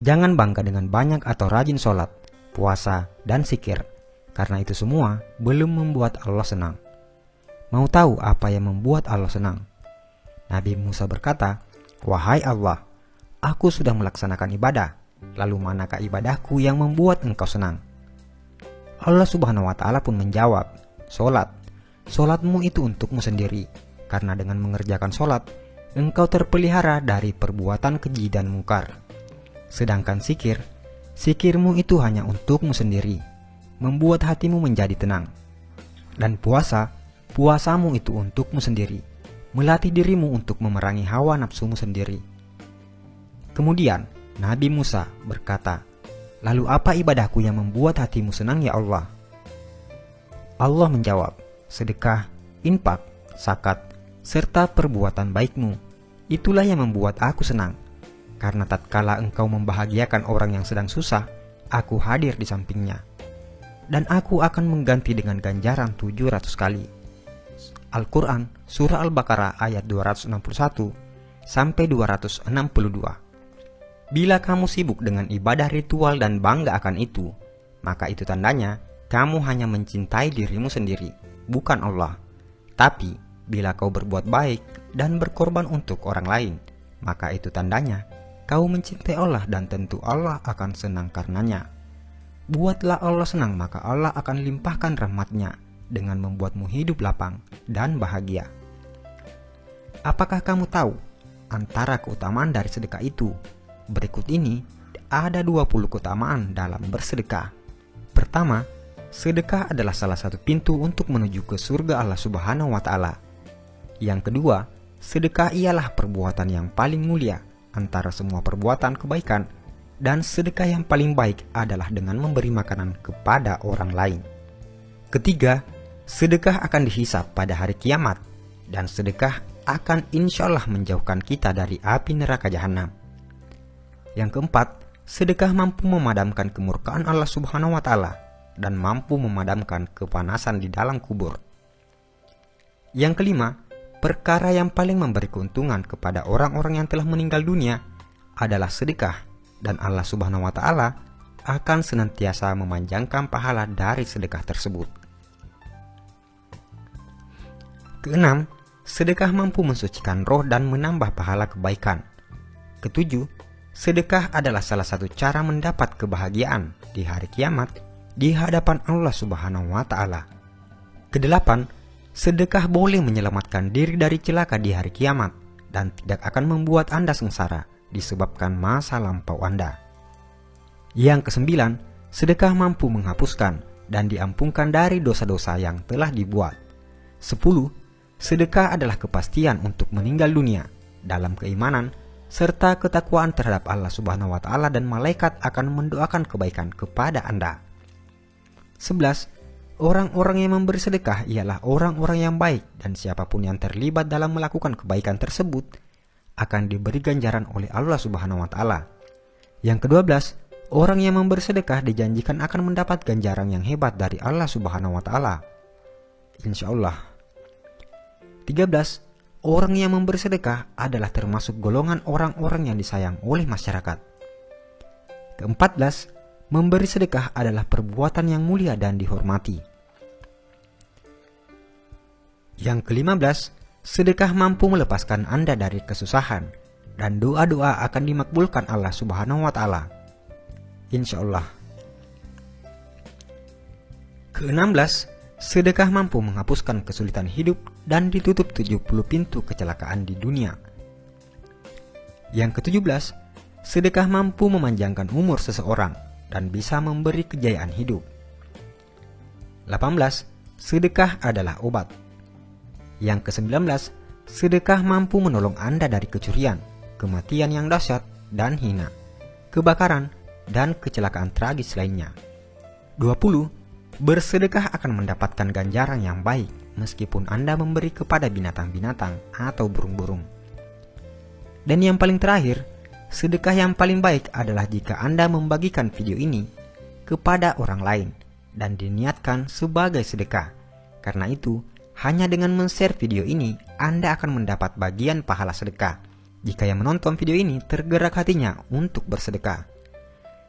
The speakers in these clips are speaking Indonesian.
Jangan bangga dengan banyak atau rajin sholat, puasa, dan zikir, karena itu semua belum membuat Allah senang. Mau tahu apa yang membuat Allah senang? Nabi Musa berkata, "Wahai Allah, aku sudah melaksanakan ibadah, lalu manakah ibadahku yang membuat engkau senang?" Allah Subhanahu wa Ta'ala pun menjawab, "Sholat. Sholatmu itu untukmu sendiri, karena dengan mengerjakan sholat, engkau terpelihara dari perbuatan keji dan mungkar. Sedangkan zikir, zikirmu itu hanya untukmu sendiri, membuat hatimu menjadi tenang. Dan puasa, puasamu itu untukmu sendiri, melatih dirimu untuk memerangi hawa nafsumu sendiri." Kemudian Nabi Musa berkata, "Lalu apa ibadahku yang membuat hatimu senang ya Allah?" Allah menjawab, "Sedekah, infak, zakat, serta perbuatan baikmu. Itulah yang membuat aku senang. Karena tatkala engkau membahagiakan orang yang sedang susah, aku hadir di sampingnya. Dan aku akan mengganti dengan ganjaran 700 kali." Al-Quran, Surah Al-Baqarah ayat 261 sampai 262. Bila kamu sibuk dengan ibadah ritual dan bangga akan itu, maka itu tandanya kamu hanya mencintai dirimu sendiri, bukan Allah. Tapi bila kau berbuat baik dan berkorban untuk orang lain, maka itu tandanya kau mencintai Allah dan tentu Allah akan senang karenanya. Buatlah Allah senang, maka Allah akan limpahkan rahmat-Nya dengan membuatmu hidup lapang dan bahagia. Apakah kamu tahu antara keutamaan dari sedekah itu? Berikut ini ada 20 keutamaan dalam bersedekah. Pertama, sedekah adalah salah satu pintu untuk menuju ke surga Allah Subhanahu wa Ta'ala. Yang kedua, sedekah ialah perbuatan yang paling mulia antara semua perbuatan kebaikan, dan sedekah yang paling baik adalah dengan memberi makanan kepada orang lain. Ketiga, sedekah akan dihisab pada hari kiamat, dan sedekah akan insya Allah menjauhkan kita dari api neraka jahanam. Yang keempat, sedekah mampu memadamkan kemurkaan Allah Subhanahu wa Ta'ala dan mampu memadamkan kepanasan di dalam kubur. Yang kelima, perkara yang paling memberi keuntungan kepada orang-orang yang telah meninggal dunia adalah sedekah, dan Allah Subhanahu wa Ta'ala akan senantiasa memanjangkan pahala dari sedekah tersebut. Keenam, sedekah mampu mensucikan roh dan menambah pahala kebaikan. Ketujuh, sedekah adalah salah satu cara mendapat kebahagiaan di hari kiamat di hadapan Allah Subhanahu wa Ta'ala. Kedelapan, sedekah boleh menyelamatkan diri dari celaka di hari kiamat dan tidak akan membuat Anda sengsara disebabkan masa lampau Anda. Yang kesembilan, sedekah mampu menghapuskan dan diampunkan dari dosa-dosa yang telah dibuat. 10. Sedekah adalah kepastian untuk meninggal dunia dalam keimanan serta ketakwaan terhadap Allah Subhanahu wa Ta'ala, dan malaikat akan mendoakan kebaikan kepada Anda. 11. Orang-orang yang memberi sedekah ialah orang-orang yang baik, dan siapapun yang terlibat dalam melakukan kebaikan tersebut akan diberi ganjaran oleh Allah Subhanahu wa Ta'ala. Yang ke-12, orang yang memberi sedekah dijanjikan akan mendapat ganjaran yang hebat dari Allah Subhanahu wa Ta'ala, insya Allah. 13. Orang yang memberi sedekah adalah termasuk golongan orang-orang yang disayang oleh masyarakat. Ke-14, memberi sedekah adalah perbuatan yang mulia dan dihormati. Yang ke-15, sedekah mampu melepaskan Anda dari kesusahan, dan doa-doa akan dimakbulkan Allah Subhanahu wa Ta'ala, insya Allah. Ke-16, sedekah mampu menghapuskan kesulitan hidup dan ditutup 70 pintu kecelakaan di dunia. Yang ke-17, sedekah mampu memanjangkan umur seseorang dan bisa memberi kejayaan hidup. 18. Sedekah adalah obat. Yang ke-19, sedekah mampu menolong Anda dari kecurian, kematian yang dahsyat dan hina, kebakaran, dan kecelakaan tragis lainnya. 20. Bersedekah akan mendapatkan ganjaran yang baik meskipun Anda memberi kepada binatang-binatang atau burung-burung. Dan yang paling terakhir, sedekah yang paling baik adalah jika Anda membagikan video ini kepada orang lain dan diniatkan sebagai sedekah. Karena itu, hanya dengan men-share video ini, Anda akan mendapat bagian pahala sedekah jika yang menonton video ini tergerak hatinya untuk bersedekah.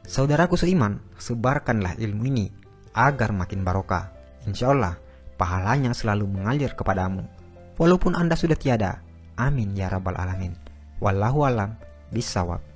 Saudaraku seiman, sebarkanlah ilmu ini agar makin barokah. Insya Allah, pahalanya selalu mengalir kepadamu, walaupun Anda sudah tiada. Amin ya rabbal alamin. Wallahu alam bisawab.